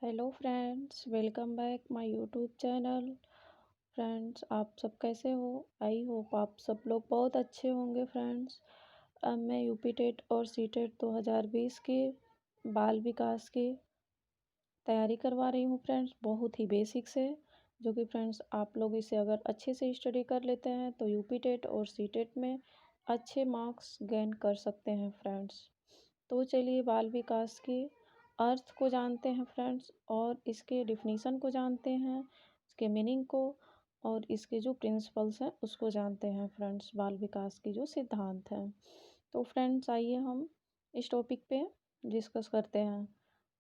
Hello friends, welcome back my YouTube channel. Friends, आप सब कैसे हो? आई होप आप सब लोग बहुत अच्छे होंगे। फ्रेंड्स, अब मैं यूपी टेट और सी टेट 2020 के बाल विकास की तैयारी करवा रही हूँ। फ्रेंड्स, बहुत ही बेसिक से, जो कि फ्रेंड्स आप लोग इसे अगर अच्छे से स्टडी कर लेते हैं तो यूपी टेट और सी टेट में अच्छे मार्क्स गेन कर सकते हैं। फ्रेंड्स, तो चलिए बाल विकास के अर्थ को जानते हैं फ्रेंड्स, और इसके डिफिनीसन को जानते हैं, इसके मीनिंग को, और इसके जो प्रिंसिपल्स हैं उसको जानते हैं। फ्रेंड्स, बाल विकास के जो सिद्धांत हैं, तो फ्रेंड्स आइए हम इस टॉपिक पे डिस्कस करते हैं।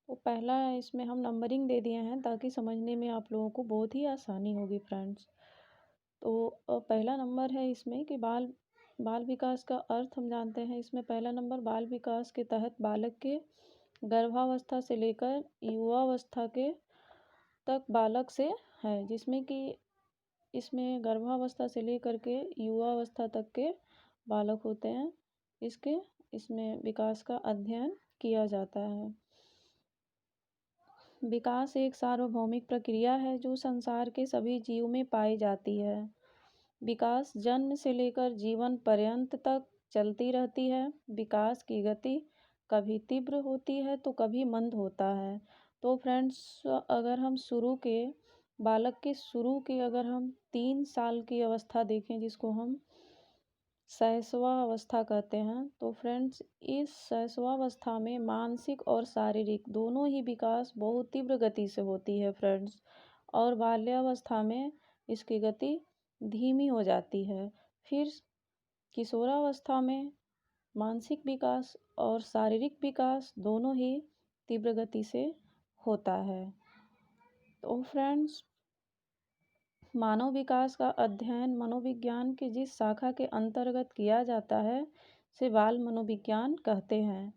तो पहला इसमें हम नंबरिंग दे दिए हैं ताकि समझने में आप लोगों को बहुत ही आसानी होगी। फ्रेंड्स, तो पहला नंबर है इसमें कि बाल बाल विकास का अर्थ हम जानते हैं। इसमें पहला नंबर, बाल विकास के तहत बालक के गर्भावस्था से लेकर युवावस्था के तक बालक से है, जिसमें कि इसमें गर्भावस्था से लेकर के युवावस्था तक के बालक होते हैं। इसके इसमें विकास का अध्ययन किया जाता है। विकास एक सार्वभौमिक प्रक्रिया है जो संसार के सभी जीव में पाई जाती है। विकास जन्म से लेकर जीवन पर्यंत तक चलती रहती है। विकास की गति कभी तीव्र होती है तो कभी मंद होता है। तो फ्रेंड्स, अगर हम बालक के शुरू के अगर हम 3 साल की अवस्था देखें, जिसको हम शैशवावस्था कहते हैं, तो फ्रेंड्स इस शैशवावस्था में मानसिक और शारीरिक दोनों ही विकास बहुत तीव्र गति से होती है। फ्रेंड्स, और बाल्यावस्था में इसकी गति धीमी हो जाती है। फिर किशोरावस्था में मानसिक विकास और शारीरिक विकास दोनों ही तीव्र गति से होता है। तो फ्रेंड्स, मानव विकास का अध्ययन मनोविज्ञान की जिस शाखा के अंतर्गत किया जाता है से बाल मनोविज्ञान कहते हैं।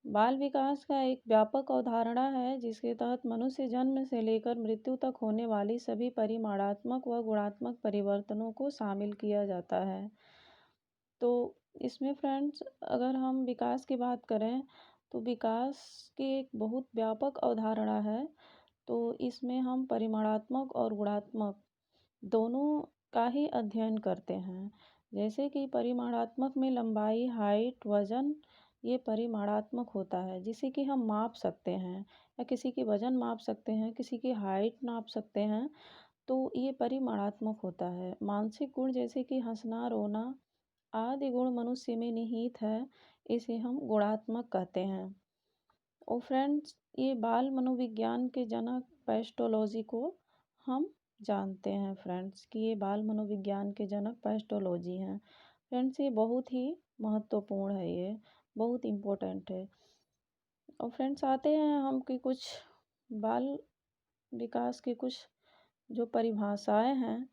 बाल विकास का एक व्यापक अवधारणा है जिसके तहत मनुष्य जन्म से लेकर मृत्यु तक होने वाली सभी परिमाणात्मक व गुणात्मक परिवर्तनों को शामिल किया जाता है। तो इसमें फ्रेंड्स, अगर हम विकास की बात करें तो विकास की एक बहुत व्यापक अवधारणा है। तो इसमें हम परिमाणात्मक और गुणात्मक दोनों का ही अध्ययन करते हैं। जैसे कि परिमाणात्मक में लंबाई, हाइट, वजन, ये परिमाणात्मक होता है, जिसे कि हम माप सकते हैं, या किसी की वजन माप सकते हैं, किसी की हाइट नाप सकते हैं, तो ये परिमाणात्मक होता है। मानसिक गुण जैसे कि हंसना, रोना आदि गुण मनुष्य में निहित है, इसे हम गुणात्मक कहते हैं। और फ्रेंड्स, ये बाल मनोविज्ञान के जनक पेस्टोलॉजी को हम जानते हैं। फ्रेंड्स, कि ये बाल मनोविज्ञान के जनक पेस्टोलॉजी हैं। फ्रेंड्स, ये बहुत ही महत्वपूर्ण है, ये बहुत इम्पोर्टेंट है। और फ्रेंड्स, आते हैं हम कि कुछ बाल विकास की कुछ जो परिभाषाएं हैं,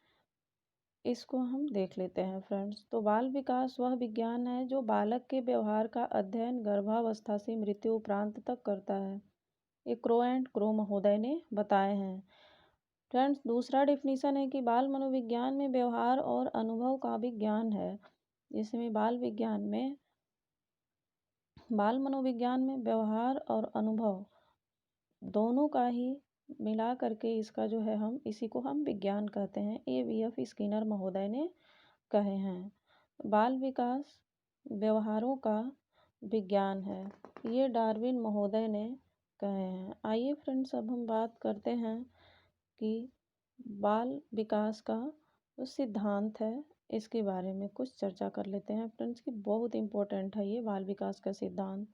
इसको हम देख लेते हैं। फ्रेंड्स, तो बाल विकास वह विज्ञान है जो बालक के व्यवहार का अध्ययन गर्भावस्था से मृत्यु उपरांत तक करता है। ये क्रो एंड क्रो महोदय ने बताए हैं। फ्रेंड्स, दूसरा डिफिनीशन है कि बाल मनोविज्ञान में व्यवहार और अनुभव का विज्ञान है, जिसमें बाल मनोविज्ञान में व्यवहार और अनुभव दोनों का ही मिला करके इसका जो है हम इसी को हम विज्ञान कहते हैं। AVF स्किनर महोदय ने कहे हैं। बाल विकास व्यवहारों का विज्ञान है, ये डार्विन महोदय ने कहे हैं। आइए फ्रेंड्स, अब हम बात करते हैं कि बाल विकास का जो सिद्धांत है इसके बारे में कुछ चर्चा कर लेते हैं। फ्रेंड्स, की बहुत इम्पोर्टेंट है ये बाल विकास का सिद्धांत।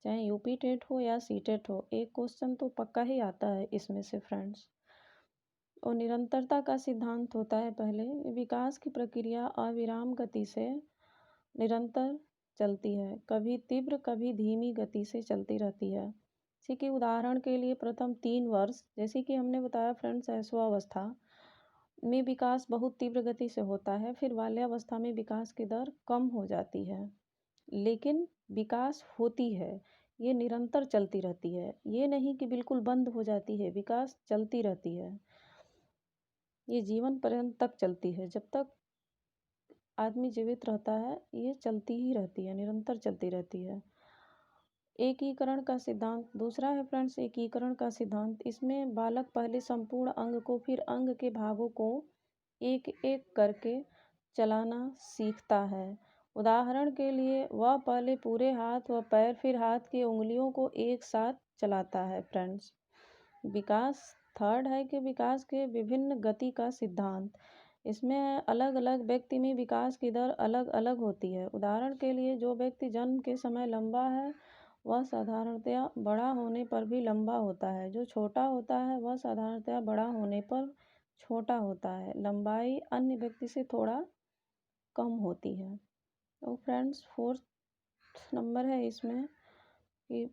चाहे यूपी टेट हो या सी टेट हो, एक क्वेश्चन तो पक्का ही आता है इसमें से। फ्रेंड्स, और निरंतरता का सिद्धांत होता है। पहले, विकास की प्रक्रिया अविराम गति से निरंतर चलती है, कभी तीव्र कभी धीमी गति से चलती रहती है। इसी के उदाहरण के लिए प्रथम 3 वर्ष, जैसे कि हमने बताया फ्रेंड्स, शैशवावस्था में विकास बहुत तीव्र गति से होता है। फिर बाल्यावस्था में विकास की दर कम हो जाती है, लेकिन विकास होती है, ये निरंतर चलती रहती है। ये नहीं कि बिल्कुल बंद हो जाती है, विकास चलती रहती है। ये जीवन पर्यंत तक चलती है, जब तक आदमी जीवित रहता है ये चलती ही रहती है, निरंतर चलती रहती है। एकीकरण का सिद्धांत। दूसरा है फ्रेंड्स एकीकरण का सिद्धांत। इसमें बालक पहले संपूर्ण अंग को फिर अंग के भागों को एक एक करके चलाना सीखता है। उदाहरण के लिए वह पहले पूरे हाथ व पैर फिर हाथ की उंगलियों को एक साथ चलाता है फ्रेंड्स। विकास थर्ड है कि विकास के विभिन्न गति का सिद्धांत। इसमें अलग अलग व्यक्ति में विकास की दर अलग अलग होती है। उदाहरण के लिए जो व्यक्ति जन्म के समय लंबा है वह साधारणतया बड़ा होने पर भी लंबा होता है। जो छोटा होता है वह साधारणतया बड़ा होने पर छोटा होता है। लंबाई अन्य व्यक्ति से थोड़ा कम होती है। तो फ्रेंड्स फोर्थ नंबर है इसमें कि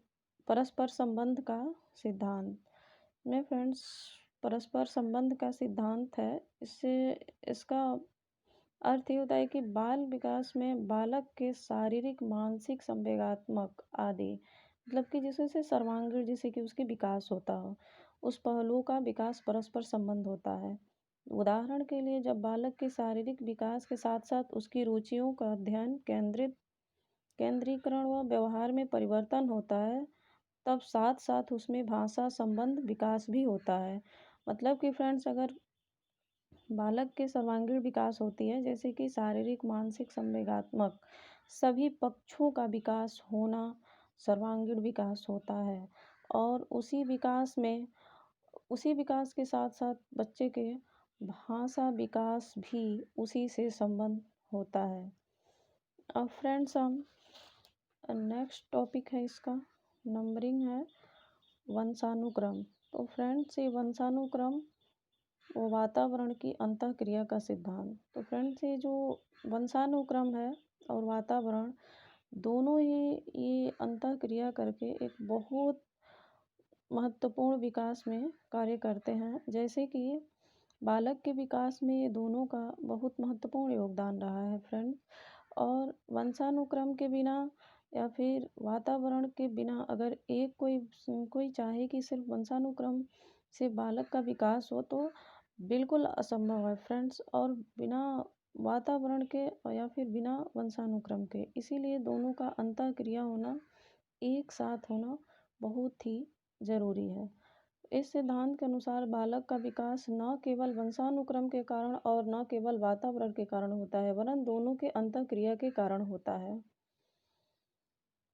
परस्पर संबंध का सिद्धांत में फ्रेंड्स परस्पर संबंध का सिद्धांत है। इसका अर्थ ये होता है कि बाल विकास में बालक के शारीरिक मानसिक संवेगात्मक आदि मतलब कि जिससे सर्वांगीण जैसे कि उसके विकास होता हो उस पहलू का विकास परस्पर संबंध होता है। उदाहरण के लिए जब बालक के शारीरिक विकास के साथ साथ उसकी रुचियों का अध्ययन केंद्रीकरण व व्यवहार में परिवर्तन होता है तब साथ साथ उसमें भाषा संबंध विकास भी होता है। मतलब कि फ्रेंड्स अगर बालक के सर्वांगीण विकास होती है जैसे कि शारीरिक मानसिक संवेगात्मक सभी पक्षों का विकास होना सर्वांगीण विकास होता है। और उसी विकास के साथ साथ बच्चे के भाषा विकास भी उसी से संबंध होता है। अब फ्रेंड्स हम नेक्स्ट टॉपिक है इसका नंबरिंग है वंशानुक्रम। तो फ्रेंड्स ये वंशानुक्रम वो वातावरण की अंतःक्रिया का सिद्धांत। तो फ्रेंड्स ये जो वंशानुक्रम है और वातावरण दोनों ही ये अंतःक्रिया करके एक बहुत महत्वपूर्ण विकास में कार्य करते हैं। जैसे कि बालक के विकास में ये दोनों का बहुत महत्वपूर्ण योगदान रहा है फ्रेंड्स। और वंशानुक्रम के बिना या फिर वातावरण के बिना अगर कोई चाहे कि सिर्फ वंशानुक्रम से बालक का विकास हो तो बिल्कुल असंभव है फ्रेंड्स। और बिना वातावरण के या फिर बिना वंशानुक्रम के इसीलिए दोनों का अंतःक्रिया होना एक साथ होना बहुत ही ज़रूरी है। इस सिद्धांत के अनुसार बालक का विकास न केवल वंशानुक्रम के कारण और न केवल वातावरण के कारण होता है वरन दोनों के अंतःक्रिया के कारण होता है।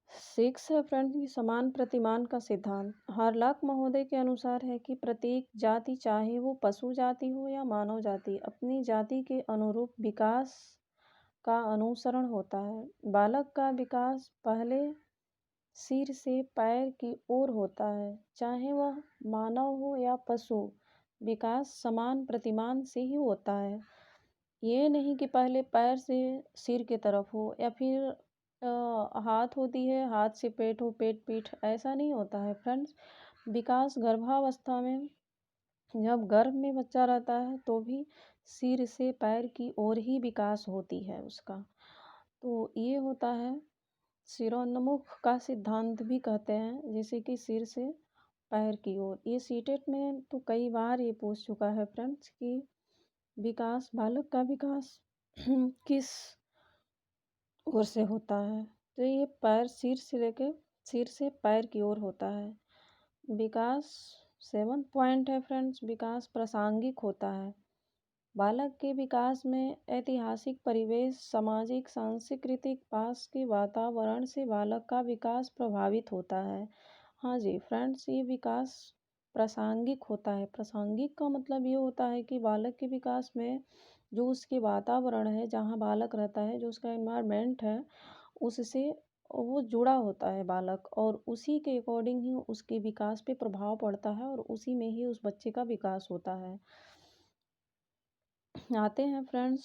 6 है फ्रेंड्स की समान प्रतिमान का सिद्धांत। हार्लॉक महोदय के अनुसार है कि प्रत्येक जाति चाहे वो पशु जाति हो या मानव जाति अपनी जाति के अनुरूप विकास का अनुसरण होता है। बालक का विकास पहले सिर से पैर की ओर होता है चाहे वह मानव हो या पशु विकास समान प्रतिमान से ही होता है। ये नहीं कि पहले पैर से सिर की तरफ हो या फिर हाथ होती है हाथ से पेट हो पेट पीठ ऐसा नहीं होता है फ्रेंड्स। विकास गर्भावस्था में जब गर्भ में बच्चा रहता है तो भी सिर से पैर की ओर ही विकास होती है उसका। तो ये होता है सिरोन्मुख का सिद्धांत भी कहते हैं जैसे कि सिर से पैर की ओर। ये सीटेट में तो कई बार ये पूछ चुका है फ्रेंड्स कि बालक का विकास किस ओर से होता है। तो ये पैर सिर से पैर की ओर होता है। विकास 7 पॉइंट है फ्रेंड्स विकास प्रासंगिक होता है। बालक के विकास में ऐतिहासिक परिवेश सामाजिक सांस्कृतिक पास के वातावरण से बालक का विकास प्रभावित होता है। हाँ जी फ्रेंड्स ये विकास प्रासंगिक होता है। प्रासंगिक का मतलब ये होता है कि बालक के विकास में जो उसके वातावरण है जहाँ बालक रहता है जो उसका एनवायरनमेंट है उससे वो जुड़ा होता है बालक और उसी के अकॉर्डिंग ही उसके विकास पे प्रभाव पड़ता है और उसी में ही उस बच्चे का विकास होता है। आते हैं फ्रेंड्स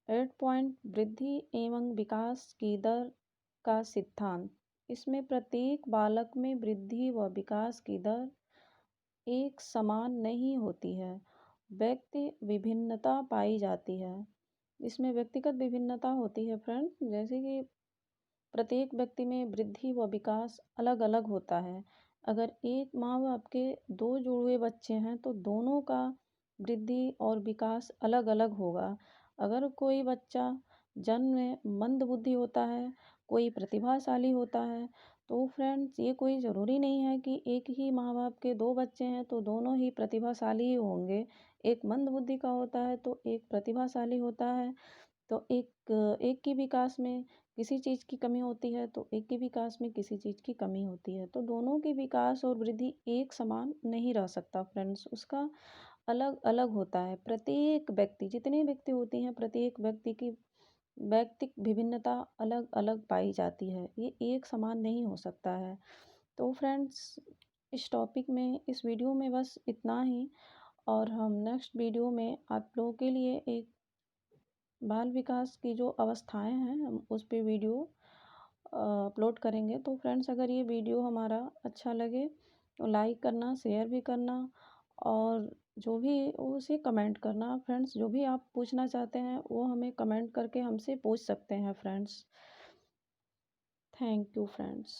8 पॉइंट वृद्धि एवं विकास की दर का सिद्धांत। इसमें प्रत्येक बालक में वृद्धि व विकास की दर एक समान नहीं होती है। व्यक्ति विभिन्नता पाई जाती है। इसमें व्यक्तिगत विभिन्नता होती है फ्रेंड्स जैसे कि प्रत्येक व्यक्ति में वृद्धि व विकास अलग अलग होता है। अगर एक माँ बाप के 2 जुड़वे बच्चे हैं तो दोनों का वृद्धि और विकास अलग अलग होगा। अगर कोई बच्चा जन्म में मंद बुद्धि होता है कोई प्रतिभाशाली होता है तो फ्रेंड्स ये कोई ज़रूरी नहीं है कि एक ही माँ बाप के 2 बच्चे हैं तो दोनों ही प्रतिभाशाली ही होंगे। एक मंद बुद्धि का होता है तो एक प्रतिभाशाली होता है। तो एक की विकास में किसी चीज़ की कमी होती है तो एक के विकास में किसी चीज़ की कमी होती है। तो दोनों की विकास और वृद्धि एक समान नहीं रह सकता फ्रेंड्स, उसका अलग-अलग होता है। प्रत्येक व्यक्ति जितने व्यक्ति होते हैं प्रत्येक व्यक्ति की व्यक्तिक विभिन्नता अलग-अलग पाई जाती है। ये एक समान नहीं हो सकता है। तो फ्रेंड्स इस टॉपिक में इस वीडियो में बस इतना ही और हम नेक्स्ट वीडियो में आप लोगों के लिए एक बाल विकास की जो अवस्थाएँ हैं हम उस पे वीडियो अपलोड करेंगे। तो फ्रेंड्स अगर ये वीडियो हमारा अच्छा लगे तो लाइक करना, शेयर भी करना और जो भी उसे कमेंट करना। फ्रेंड्स जो भी आप पूछना चाहते हैं वो हमें कमेंट करके हमसे पूछ सकते हैं फ्रेंड्स। Thank you friends.